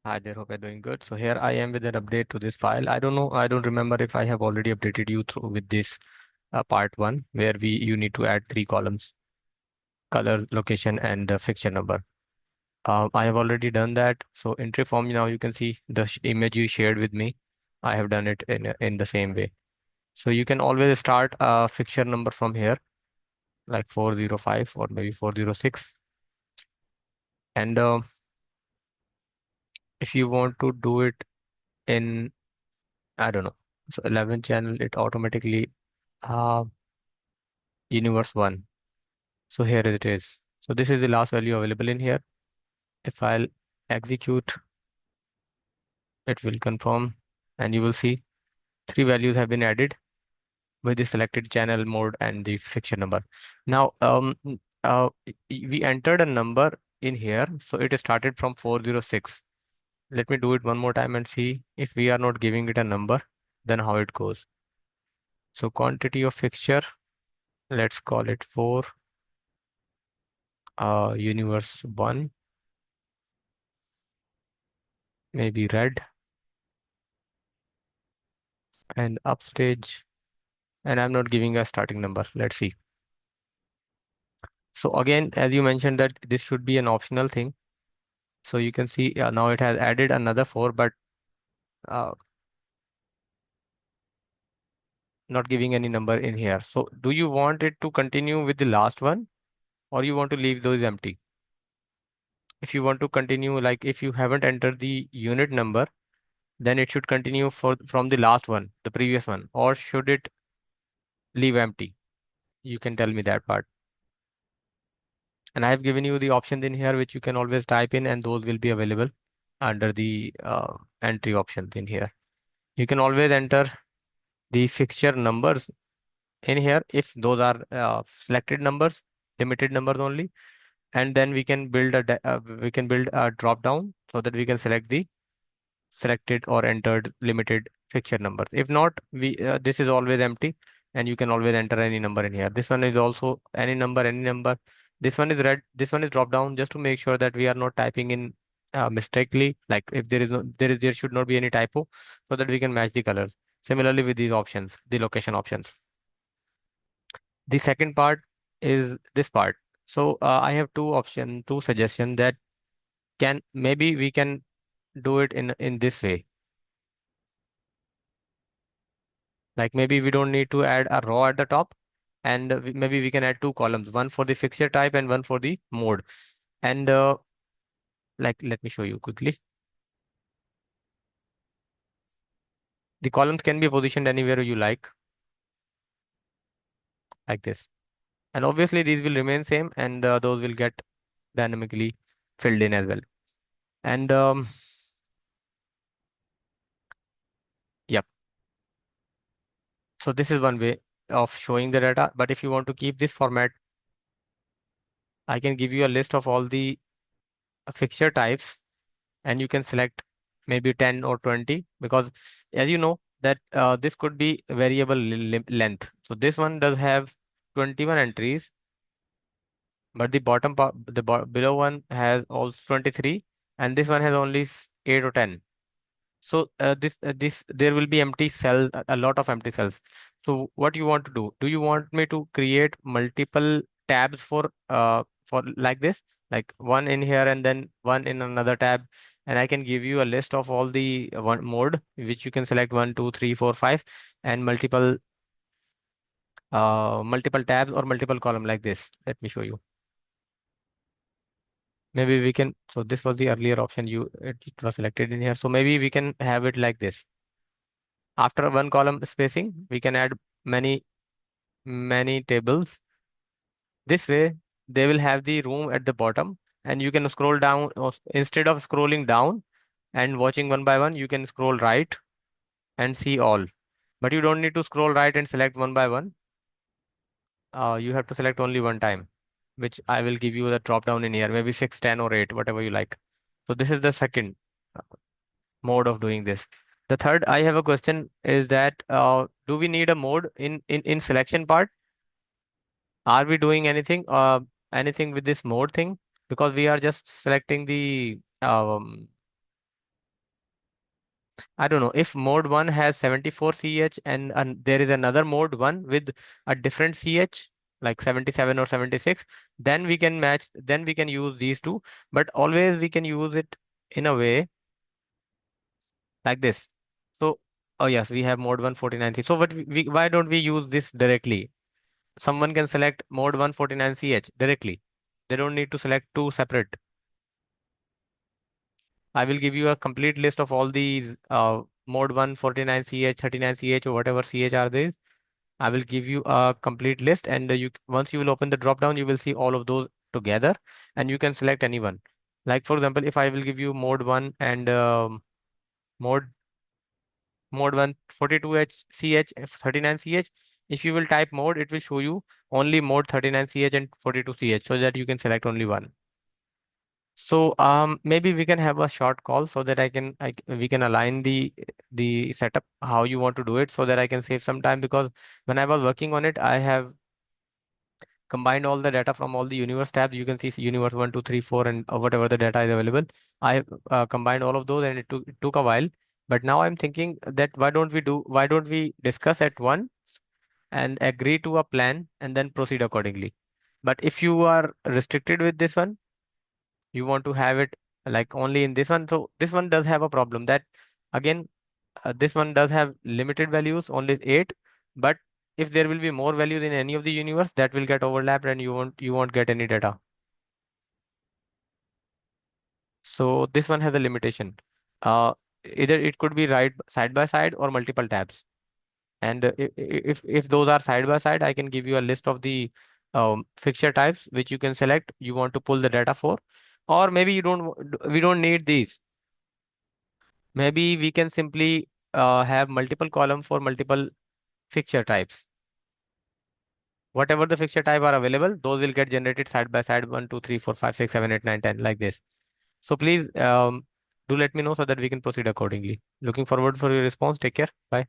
Hi there, hope you're doing good. So here I am with an update to this file. I don't know, I don't remember if I have already updated you through with this part one, where you need to add three columns: color, location, and the fixture number. I have already done that. So entry form, now you can see the image you shared with me. I have done it in the same way. So you can always start a fixture number from here, like 405 or maybe 406. And if you want to do it in, I don't know, so 11 channel, it automatically uh, universe 1. So here it is. So this is the last value available in here. If I'll execute, it will confirm, and you will see three values have been added with the selected channel mode and the fixture number. Now, we entered a number in here, so it started from 406. Let me do it one more time and see if we are not giving it a number, then how it goes. So quantity of fixture, let's call it 4, universe 1, maybe red, and upstage, and I'm not giving a starting number. Let's see. So again, as you mentioned that this should be an optional thing. So you can see now it has added another 4, but uh, not giving any number in here. So do you want it to continue with the last one, or you want to leave those empty? If you want to continue, like if you haven't entered the unit number, then it should continue from the last one, the previous one, or should it leave empty? You can tell me that part. And I have given you the options in here, which you can always type in, and those will be available under the entry options in here. You can always enter the fixture numbers in here if those are selected numbers, limited numbers only, and then we can build a drop down so that we can select the selected or entered limited fixture numbers. If not, we this is always empty, and you can always enter any number in here. This one is also any number, any number. This one is red. This one is drop down, just to make sure that we are not typing in mistakenly. Like if there is no, there should not be any typo, so that we can match the colors. Similarly with these options, the location options. The second part is this part. So I have two suggestions that can maybe we can do it in this way. Like maybe we don't need to add a row at the top, and maybe we can add two columns, one for the fixture type and one for the mode. And like let me show you quickly. The columns can be positioned anywhere you like this. And obviously these will remain same, and those will get dynamically filled in as well. And yep. So this is one way of showing the data. But if you want to keep this format, I can give you a list of all the fixture types, and you can select maybe 10 or 20, because as you know that this could be variable length. So this one does have 21 entries, but the bottom part, below one has also 23, and this one has only 8 or 10. So this there will be empty cells, a lot of empty cells. So what you want to do? Do you want me to create multiple tabs for like this, like one in here and then one in another tab? And I can give you a list of all the one mode, which you can select 1, 2, 3, 4, 5, and multiple tabs or multiple column like this. Let me show you. Maybe we can. So this was the earlier option. It was selected in here. So maybe we can have it like this. After one column spacing, we can add many tables. This way, they will have the room at the bottom, and you can scroll down, or instead of scrolling down and watching one by one, you can scroll right and see all. But you don't need to scroll right and select one by one. You have to select only one time, which I will give you the drop down in here, maybe 6, 10, or 8, whatever you like. So this is the second mode of doing this. The third, I have a question, is that do we need a mode in selection part? Are we doing anything with this mode thing? Because we are just selecting the I don't know if mode 1 has 74 CH and there is another mode 1 with a different CH like 77 or 76, then we can match, then we can use these two. But always we can use it in a way like this. So, oh yes, we have mode 149C. So why don't we use this directly? Someone can select mode 149CH directly. They don't need to select two separate. I will give you a complete list of all these mode 149CH, 39CH, or whatever CH are these. I will give you a complete list, and once you will open the drop down, you will see all of those together, and you can select any one. Like for example, if I will give you mode 1 and mode mode 1 42H CH 39CH, if you will type mode, it will show you only mode 39CH and 42CH, so that you can select only one. So maybe we can have a short call so that we can align the setup how you want to do it, so that I can save some time, because when I was working on it, I have combined all the data from all the universe tabs. You can see universe 1, 2, 3, 4, and whatever the data is available. I combined all of those, and it took a while. But now I'm thinking that why don't we discuss at once and agree to a plan and then proceed accordingly. But if you are restricted with this one, you want to have it like only in this one. So this one does have a problem that, again, this one does have limited values, only 8. But if there will be more values in any of the universe, that will get overlapped and you won't get any data. So this one has a limitation. Uh, Either it could be right side by side or multiple tabs. And if those are side by side, I can give you a list of the fixture types which you can select you want to pull the data for. Or maybe we don't need these. Maybe we can simply have multiple column for multiple fixture types. Whatever the fixture type are available, those will get generated side by side, 1, 2, 3, 4, 5, 6, 7, 8, 9, 10, like this. So please do let me know so that we can proceed accordingly. Looking forward for your response. Take care. Bye.